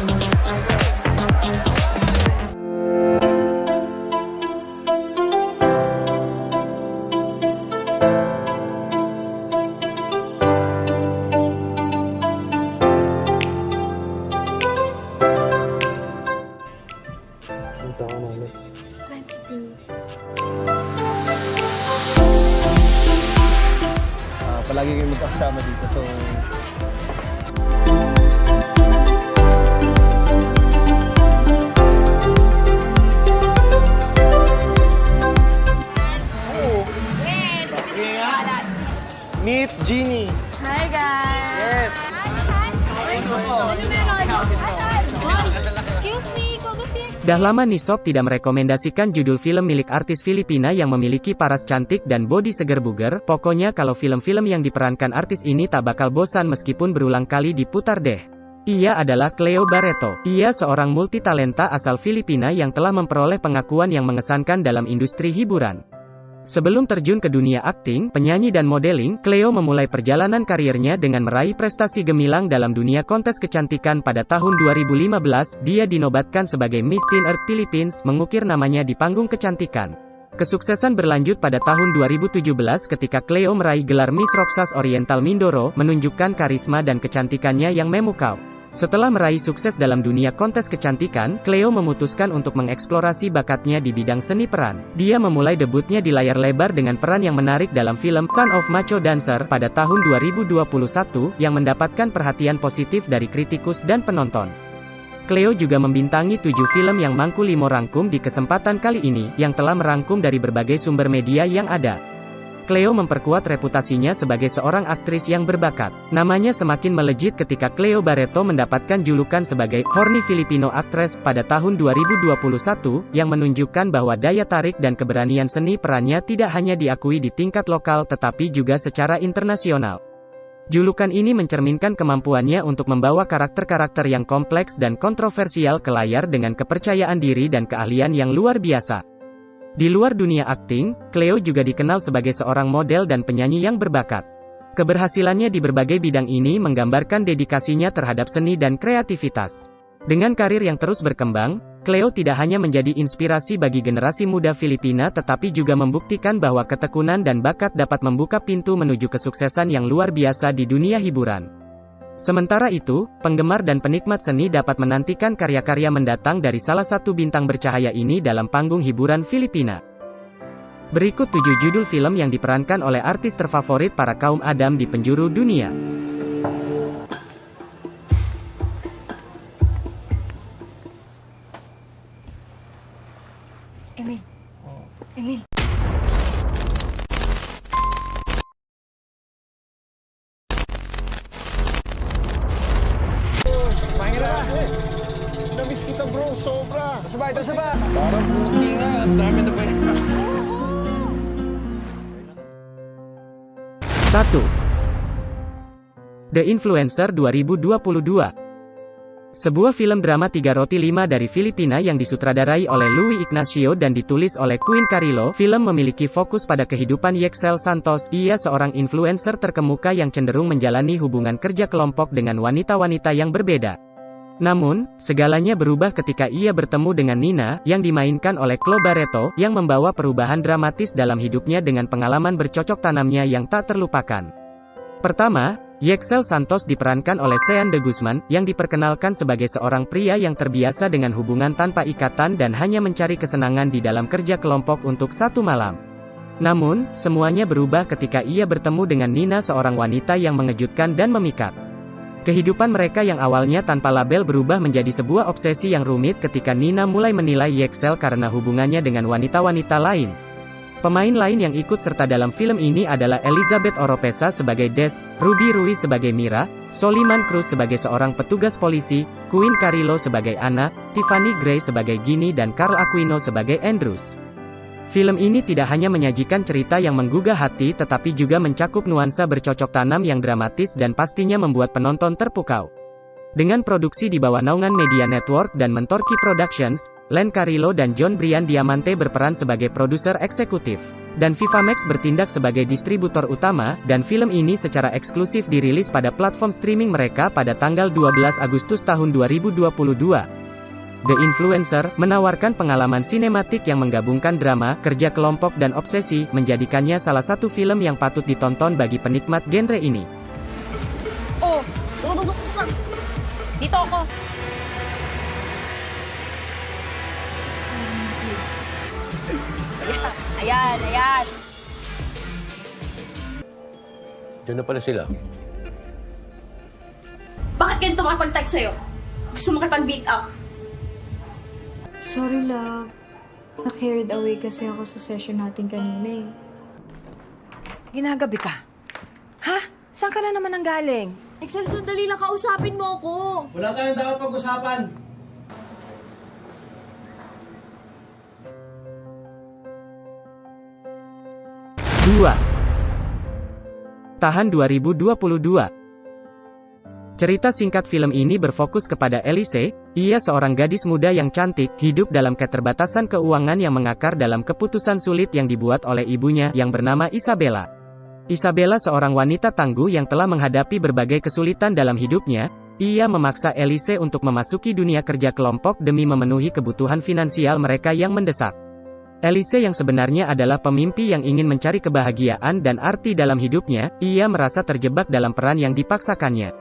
Ang taon namin. 22. Palagi kayong magkakasama dito, so meet Jeannie. Hi guys! Ano meron? Asan? Excuse me, kumusta? Dah lama Nisop tidak merekomendasikan judul film milik artis Filipina yang memiliki paras cantik dan bodi seger buger. Pokoknya kalau film-film yang diperankan artis ini tak bakal bosan meskipun berulang kali diputar deh. Ia adalah Cleo Barreto. Ia seorang multitalenta asal Filipina yang telah memperoleh pengakuan yang mengesankan dalam industri hiburan. Sebelum terjun ke dunia akting, penyanyi dan modeling, Cleo memulai perjalanan karirnya dengan meraih prestasi gemilang dalam dunia kontes kecantikan pada tahun 2015. Dia dinobatkan sebagai Miss Teen Earth Philippines, mengukir namanya di panggung kecantikan. Kesuksesan berlanjut pada tahun 2017 ketika Cleo meraih gelar Miss Roxas Oriental Mindoro, menunjukkan karisma dan kecantikannya yang memukau. Setelah meraih sukses dalam dunia kontes kecantikan, Cleo memutuskan untuk mengeksplorasi bakatnya di bidang seni peran. Dia memulai debutnya di layar lebar dengan peran yang menarik dalam film Son of Macho Dancer pada tahun 2021, yang mendapatkan perhatian positif dari kritikus dan penonton. Cleo juga membintangi 7 film yang Mangku Limo rangkum di kesempatan kali ini, yang telah merangkum dari berbagai sumber media yang ada. Cleo memperkuat reputasinya sebagai seorang aktris yang berbakat. Namanya semakin melejit ketika Cleo Barreto mendapatkan julukan sebagai Horny Filipino Actress pada tahun 2021, yang menunjukkan bahwa daya tarik dan keberanian seni perannya tidak hanya diakui di tingkat lokal tetapi juga secara internasional. Julukan ini mencerminkan kemampuannya untuk membawa karakter-karakter yang kompleks dan kontroversial ke layar dengan kepercayaan diri dan keahlian yang luar biasa. Di luar dunia akting, Cleo juga dikenal sebagai seorang model dan penyanyi yang berbakat. Keberhasilannya di berbagai bidang ini menggambarkan dedikasinya terhadap seni dan kreativitas. Dengan karir yang terus berkembang, Cleo tidak hanya menjadi inspirasi bagi generasi muda Filipina tetapi juga membuktikan bahwa ketekunan dan bakat dapat membuka pintu menuju kesuksesan yang luar biasa di dunia hiburan. Sementara itu, penggemar dan penikmat seni dapat menantikan karya-karya mendatang dari salah satu bintang bercahaya ini dalam panggung hiburan Filipina. Berikut 7 judul film yang diperankan oleh artis terfavorit para kaum Adam di penjuru dunia. Emil. Emil. Namiss kita bro, sobra. Tasabay. Parang puti nga, ang dami na ba yan? 1. The Influencer 2022. Sebuah film drama 3 roti 5 dari Filipina yang disutradarai oleh Louie Ignacio dan ditulis oleh Queen Carillo. Film memiliki fokus pada kehidupan Yexel Santos. Ia seorang influencer terkemuka yang cenderung menjalani hubungan kerja kelompok dengan wanita-wanita yang berbeda. Namun, segalanya berubah ketika ia bertemu dengan Nina, yang dimainkan oleh Cleo Barreto, yang membawa perubahan dramatis dalam hidupnya dengan pengalaman bercocok tanamnya yang tak terlupakan. Pertama, Yexel Santos diperankan oleh Sean de Guzman, yang diperkenalkan sebagai seorang pria yang terbiasa dengan hubungan tanpa ikatan dan hanya mencari kesenangan di dalam kerja kelompok untuk satu malam. Namun, semuanya berubah ketika ia bertemu dengan Nina, seorang wanita yang mengejutkan dan memikat. Kehidupan mereka yang awalnya tanpa label berubah menjadi sebuah obsesi yang rumit ketika Nina mulai menilai Yexel karena hubungannya dengan wanita-wanita lain. Pemain lain yang ikut serta dalam film ini adalah Elizabeth Oropesa sebagai Des, Ruby Ruiz sebagai Mira, Soliman Cruz sebagai seorang petugas polisi, Queen Carillo sebagai Anna, Tiffany Gray sebagai Ginny dan Carl Aquino sebagai Andrews. Film ini tidak hanya menyajikan cerita yang menggugah hati tetapi juga mencakup nuansa bercocok tanam yang dramatis dan pastinya membuat penonton terpukau. Dengan produksi di bawah naungan Media Network dan Mentorki Productions, Len Carrillo dan John Brian Diamante berperan sebagai produser eksekutif. Dan Viva Max bertindak sebagai distributor utama, dan film ini secara eksklusif dirilis pada platform streaming mereka pada tanggal 12 Agustus tahun 2022. The Influencer menawarkan pengalaman sinematik yang menggabungkan drama, kerja kelompok dan obsesi, menjadikannya salah satu film yang patut ditonton bagi penikmat genre ini. Oh, tunggu. Dito ako. Ayan. Diyan na pala sila. Bakit ganito makapag-text sa'yo? Gusto mo makipag-beat up? Sorry, love. Na-carried away kasi ako sa session natin kanina eh. Ginagabi ka? Ha? Saan ka na naman nanggaling? Excel, sandali lang, kausapin mo ako. Wala tayong dapat pag-usapan. Tahan 2022. Cerita singkat film ini berfokus kepada Elise. Ia seorang gadis muda yang cantik, hidup dalam keterbatasan keuangan yang mengakar dalam keputusan sulit yang dibuat oleh ibunya yang bernama Isabella. Isabella seorang wanita tangguh yang telah menghadapi berbagai kesulitan dalam hidupnya. Ia memaksa Elise untuk memasuki dunia kerja kelompok demi memenuhi kebutuhan finansial mereka yang mendesak. Elise yang sebenarnya adalah pemimpi yang ingin mencari kebahagiaan dan arti dalam hidupnya, ia merasa terjebak dalam peran yang dipaksakannya.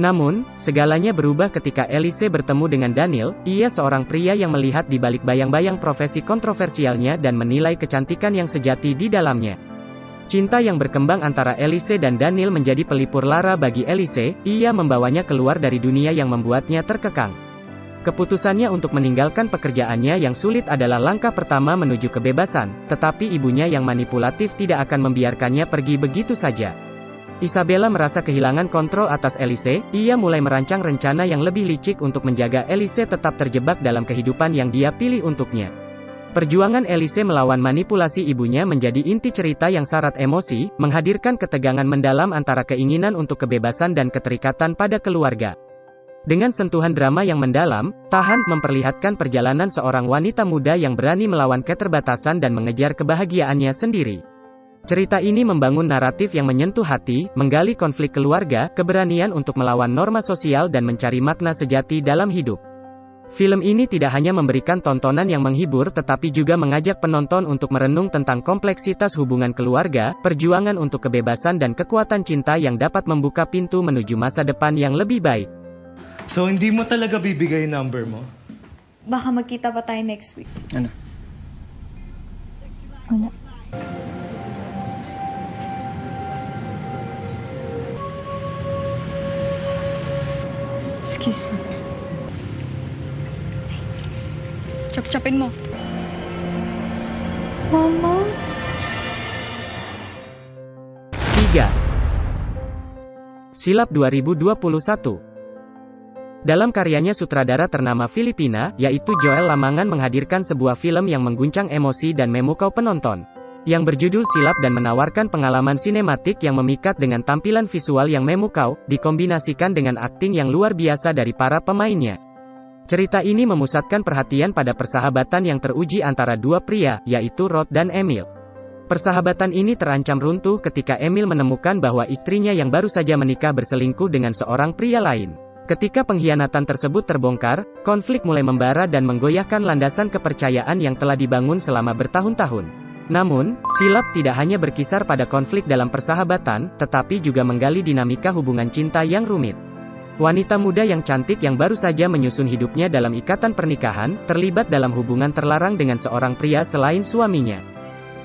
Namun, segalanya berubah ketika Elise bertemu dengan Daniel. Ia seorang pria yang melihat di balik bayang-bayang profesi kontroversialnya dan menilai kecantikan yang sejati di dalamnya. Cinta yang berkembang antara Elise dan Daniel menjadi pelipur lara bagi Elise. Ia membawanya keluar dari dunia yang membuatnya terkekang. Keputusannya untuk meninggalkan pekerjaannya yang sulit adalah langkah pertama menuju kebebasan, tetapi ibunya yang manipulatif tidak akan membiarkannya pergi begitu saja. Isabella merasa kehilangan kontrol atas Elise. Ia mulai merancang rencana yang lebih licik untuk menjaga Elise tetap terjebak dalam kehidupan yang dia pilih untuknya. Perjuangan Elise melawan manipulasi ibunya menjadi inti cerita yang syarat emosi, menghadirkan ketegangan mendalam antara keinginan untuk kebebasan dan keterikatan pada keluarga. Dengan sentuhan drama yang mendalam, Tahan memperlihatkan perjalanan seorang wanita muda yang berani melawan keterbatasan dan mengejar kebahagiaannya sendiri. Cerita ini membangun naratif yang menyentuh hati, menggali konflik keluarga, keberanian untuk melawan norma sosial dan mencari makna sejati dalam hidup. Film ini tidak hanya memberikan tontonan yang menghibur tetapi juga mengajak penonton untuk merenung tentang kompleksitas hubungan keluarga, perjuangan untuk kebebasan dan kekuatan cinta yang dapat membuka pintu menuju masa depan yang lebih baik. So, hindi mo talaga bibigay number mo? Baka magkita pa tayo next week. Ano? Excuse me. Chop-chopin mo. Mama? 3. Silap 2021. Dalam karyanya sutradara ternama Filipina, yaitu Joel Lamangan menghadirkan sebuah film yang mengguncang emosi dan memukau penonton. Yang berjudul Silap dan menawarkan pengalaman sinematik yang memikat dengan tampilan visual yang memukau, dikombinasikan dengan akting yang luar biasa dari para pemainnya. Cerita ini memusatkan perhatian pada persahabatan yang teruji antara dua pria, yaitu Rod dan Emil. Persahabatan ini terancam runtuh ketika Emil menemukan bahwa istrinya yang baru saja menikah berselingkuh dengan seorang pria lain. Ketika pengkhianatan tersebut terbongkar, konflik mulai membara dan menggoyahkan landasan kepercayaan yang telah dibangun selama bertahun-tahun. Namun, Silap tidak hanya berkisar pada konflik dalam persahabatan, tetapi juga menggali dinamika hubungan cinta yang rumit. Wanita muda yang cantik yang baru saja menyusun hidupnya dalam ikatan pernikahan, terlibat dalam hubungan terlarang dengan seorang pria selain suaminya.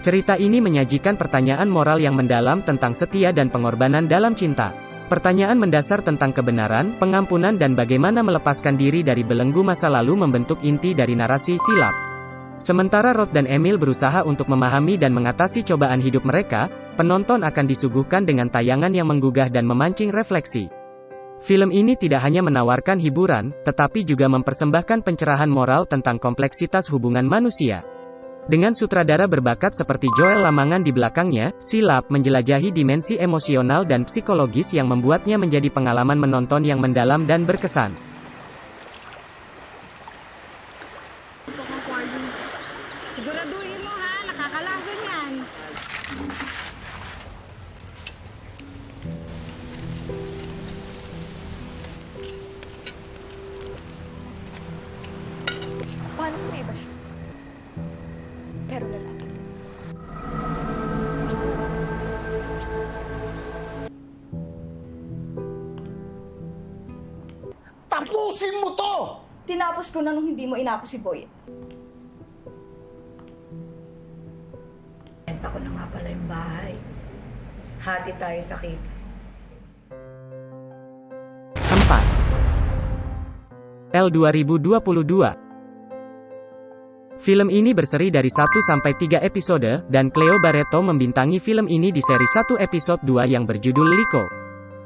Cerita ini menyajikan pertanyaan moral yang mendalam tentang setia dan pengorbanan dalam cinta. Pertanyaan mendasar tentang kebenaran, pengampunan dan bagaimana melepaskan diri dari belenggu masa lalu membentuk inti dari narasi Silap. Sementara Rod dan Emil berusaha untuk memahami dan mengatasi cobaan hidup mereka, penonton akan disuguhkan dengan tayangan yang menggugah dan memancing refleksi. Film ini tidak hanya menawarkan hiburan, tetapi juga mempersembahkan pencerahan moral tentang kompleksitas hubungan manusia. Dengan sutradara berbakat seperti Joel Lamangan di belakangnya, Silap menjelajahi dimensi emosional dan psikologis yang membuatnya menjadi pengalaman menonton yang mendalam dan berkesan. Siguraduhin mo ha, nakakalason yan. Paano kung may iba siya? Pero lalaki. Tapusin mo to! Tinapos ko na nung hindi mo inapos si Boy. Benta ko na nga pala yung bahay. Hati tayo sa kita. 4. L 2022. Film ini berseri dari 1-3 episode, dan Cleo Barreto membintangi film ini di seri 1 episode 2 yang berjudul Liko.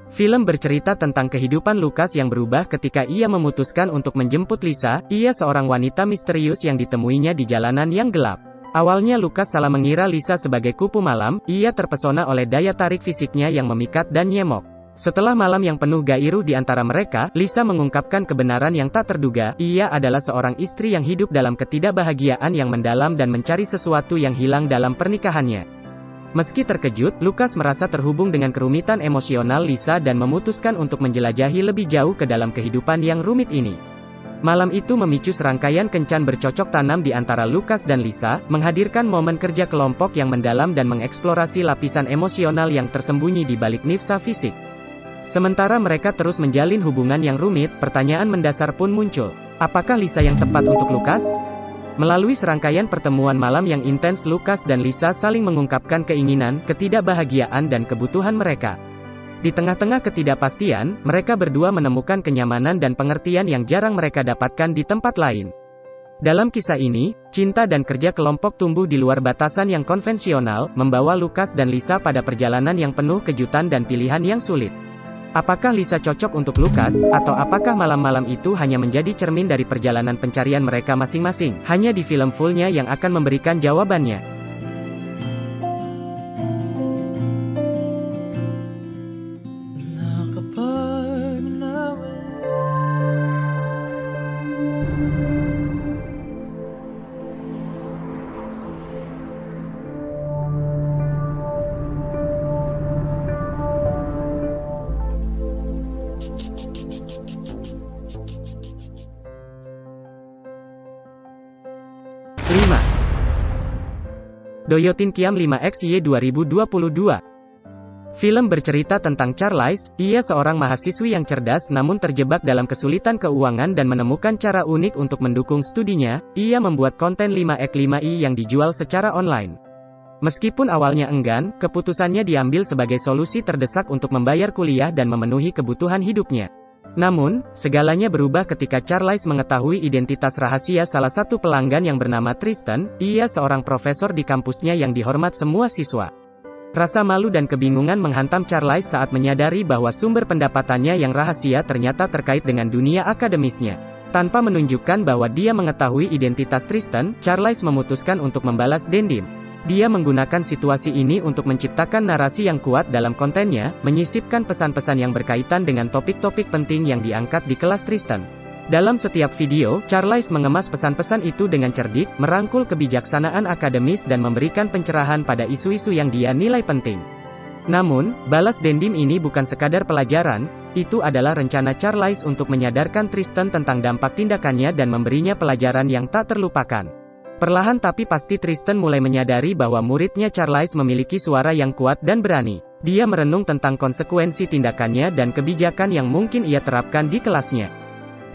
Film bercerita tentang kehidupan Lucas yang berubah ketika ia memutuskan untuk menjemput Lisa, ia seorang wanita misterius yang ditemuinya di jalanan yang gelap. Awalnya Lucas salah mengira Lisa sebagai kupu malam, ia terpesona oleh daya tarik fisiknya yang memikat dan nyemok. Setelah malam yang penuh gairu di antara mereka, Lisa mengungkapkan kebenaran yang tak terduga, ia adalah seorang istri yang hidup dalam ketidakbahagiaan yang mendalam dan mencari sesuatu yang hilang dalam pernikahannya. Meski terkejut, Lucas merasa terhubung dengan kerumitan emosional Lisa dan memutuskan untuk menjelajahi lebih jauh ke dalam kehidupan yang rumit ini. Malam itu memicu serangkaian kencan bercocok tanam di antara Lucas dan Lisa, menghadirkan momen kerja kelompok yang mendalam dan mengeksplorasi lapisan emosional yang tersembunyi di balik nifsa fisik. Sementara mereka terus menjalin hubungan yang rumit, pertanyaan mendasar pun muncul. Apakah Lisa yang tepat untuk Lucas? Melalui serangkaian pertemuan malam yang intens, Lucas dan Lisa saling mengungkapkan keinginan, ketidakbahagiaan dan kebutuhan mereka. Di tengah-tengah ketidakpastian, mereka berdua menemukan kenyamanan dan pengertian yang jarang mereka dapatkan di tempat lain. Dalam kisah ini, cinta dan kerja kelompok tumbuh di luar batasan yang konvensional, membawa Lucas dan Lisa pada perjalanan yang penuh kejutan dan pilihan yang sulit. Apakah Lisa cocok untuk Lucas, atau apakah malam-malam itu hanya menjadi cermin dari perjalanan pencarian mereka masing-masing? Hanya di film fullnya yang akan memberikan jawabannya. Doyotin Kiam 5XY 2022. Film bercerita tentang Charlize, ia seorang mahasiswi yang cerdas namun terjebak dalam kesulitan keuangan dan menemukan cara unik untuk mendukung studinya, ia membuat konten 5X5i yang dijual secara online. Meskipun awalnya enggan, keputusannya diambil sebagai solusi terdesak untuk membayar kuliah dan memenuhi kebutuhan hidupnya. Namun, segalanya berubah ketika Charlize mengetahui identitas rahasia salah satu pelanggan yang bernama Tristan, ia seorang profesor di kampusnya yang dihormat semua siswa. Rasa malu dan kebingungan menghantam Charlize saat menyadari bahwa sumber pendapatannya yang rahasia ternyata terkait dengan dunia akademisnya. Tanpa menunjukkan bahwa dia mengetahui identitas Tristan, Charlize memutuskan untuk membalas dendam. Dia menggunakan situasi ini untuk menciptakan narasi yang kuat dalam kontennya, menyisipkan pesan-pesan yang berkaitan dengan topik-topik penting yang diangkat di kelas Tristan. Dalam setiap video, Charlize mengemas pesan-pesan itu dengan cerdik, merangkul kebijaksanaan akademis dan memberikan pencerahan pada isu-isu yang dia nilai penting. Namun, balas dendam ini bukan sekadar pelajaran, itu adalah rencana Charlize untuk menyadarkan Tristan tentang dampak tindakannya dan memberinya pelajaran yang tak terlupakan. Perlahan tapi pasti Tristan mulai menyadari bahwa muridnya Charlize memiliki suara yang kuat dan berani. Dia merenung tentang konsekuensi tindakannya dan kebijakan yang mungkin ia terapkan di kelasnya.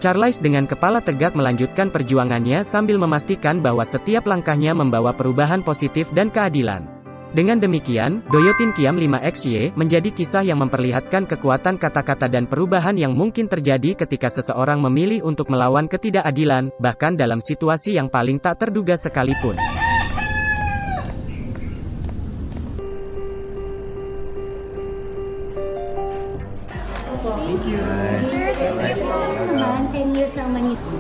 Charlize dengan kepala tegak melanjutkan perjuangannya sambil memastikan bahwa setiap langkahnya membawa perubahan positif dan keadilan. Dengan demikian, Doyotin Kiam 5XY menjadi kisah yang memperlihatkan kekuatan kata-kata dan perubahan yang mungkin terjadi ketika seseorang memilih untuk melawan ketidakadilan, bahkan dalam situasi yang paling tak terduga sekalipun. Thank you. Sir, kasi naman, 10 years naman ito.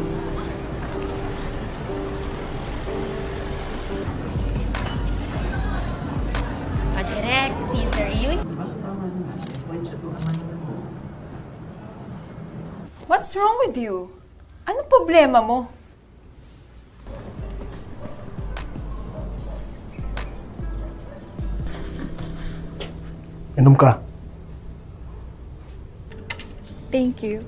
What's wrong with you? Ano problema mo? Inom ka. Thank you.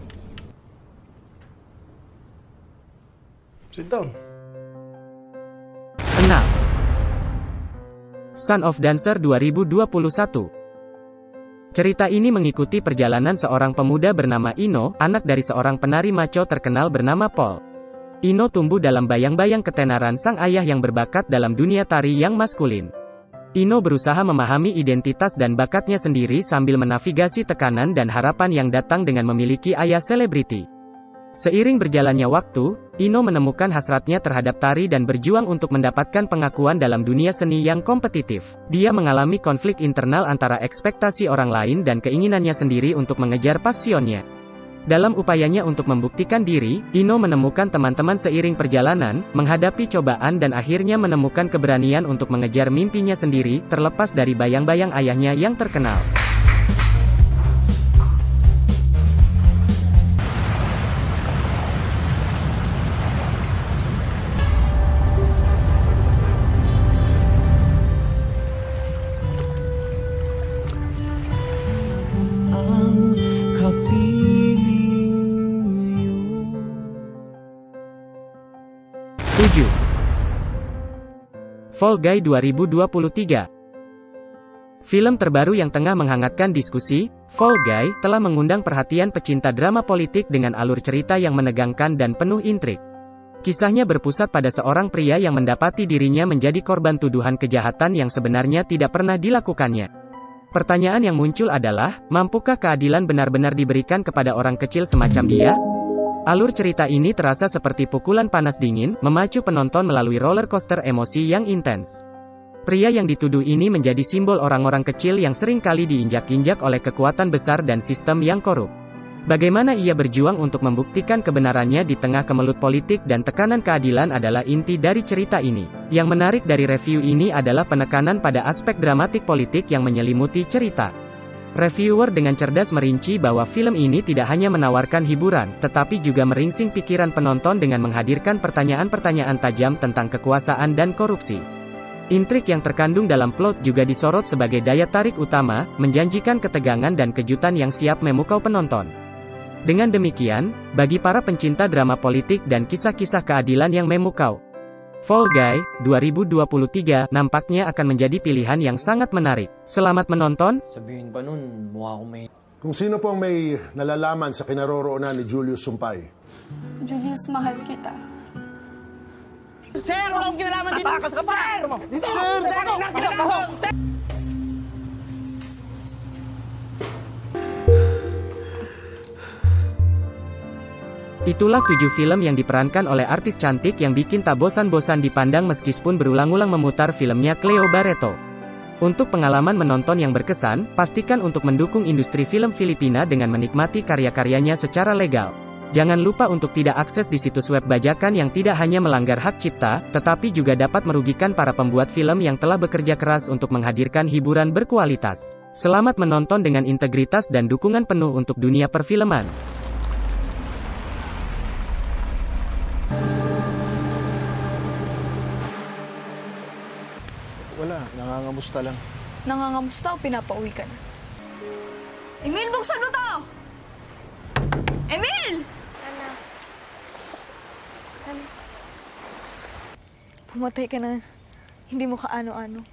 Sit down. 6. Son of Dancer 2021. Cerita ini mengikuti perjalanan seorang pemuda bernama Ino, anak dari seorang penari maco terkenal bernama Paul. Ino tumbuh dalam bayang-bayang ketenaran sang ayah yang berbakat dalam dunia tari yang maskulin. Ino berusaha memahami identitas dan bakatnya sendiri sambil menavigasi tekanan dan harapan yang datang dengan memiliki ayah selebriti. Seiring berjalannya waktu, Ino menemukan hasratnya terhadap tari dan berjuang untuk mendapatkan pengakuan dalam dunia seni yang kompetitif. Dia mengalami konflik internal antara ekspektasi orang lain dan keinginannya sendiri untuk mengejar pasionnya. Dalam upayanya untuk membuktikan diri, Ino menemukan teman-teman seiring perjalanan, menghadapi cobaan dan akhirnya menemukan keberanian untuk mengejar mimpinya sendiri, terlepas dari bayang-bayang ayahnya yang terkenal. Fall Guy 2023. Film terbaru yang tengah menghangatkan diskusi, Fall Guy, telah mengundang perhatian pecinta drama politik dengan alur cerita yang menegangkan dan penuh intrik. Kisahnya berpusat pada seorang pria yang mendapati dirinya menjadi korban tuduhan kejahatan yang sebenarnya tidak pernah dilakukannya. Pertanyaan yang muncul adalah, mampukah keadilan benar-benar diberikan kepada orang kecil semacam dia? Alur cerita ini terasa seperti pukulan panas dingin, memacu penonton melalui roller coaster emosi yang intens. Pria yang dituduh ini menjadi simbol orang-orang kecil yang sering kali diinjak-injak oleh kekuatan besar dan sistem yang korup. Bagaimana ia berjuang untuk membuktikan kebenarannya di tengah kemelut politik dan tekanan keadilan adalah inti dari cerita ini. Yang menarik dari review ini adalah penekanan pada aspek dramatik politik yang menyelimuti cerita. Reviewer dengan cerdas merinci bahwa film ini tidak hanya menawarkan hiburan, tetapi juga meringsing pikiran penonton dengan menghadirkan pertanyaan-pertanyaan tajam tentang kekuasaan dan korupsi. Intrik yang terkandung dalam plot juga disorot sebagai daya tarik utama, menjanjikan ketegangan dan kejutan yang siap memukau penonton. Dengan demikian, bagi para pencinta drama politik dan kisah-kisah keadilan yang memukau, Fall Guy 2023 nampaknya akan menjadi pilihan yang sangat menarik. Selamat menonton. Sabihin pa nun, mukha akong may... Kung sino pong may nalalaman sa kinaroroonan ni Julius Sumpay. Julius, mahal kita. Sir, wala akong kinalaman dito! Takas ka pa! Dito! Sir! Itulah 7 film yang diperankan oleh artis cantik yang bikin tak bosan-bosan dipandang meskipun berulang-ulang memutar filmnya Cleo Barreto. Untuk pengalaman menonton yang berkesan, pastikan untuk mendukung industri film Filipina dengan menikmati karya-karyanya secara legal. Jangan lupa untuk tidak akses di situs web bajakan yang tidak hanya melanggar hak cipta, tetapi juga dapat merugikan para pembuat film yang telah bekerja keras untuk menghadirkan hiburan berkualitas. Selamat menonton dengan integritas dan dukungan penuh untuk dunia perfilman. Wala, nangangamusta lang. Nangangamusta o pinapauwi ka na? Emil, buksan mo to! Emil! Pumatay ka na. Hindi mo kaano-ano.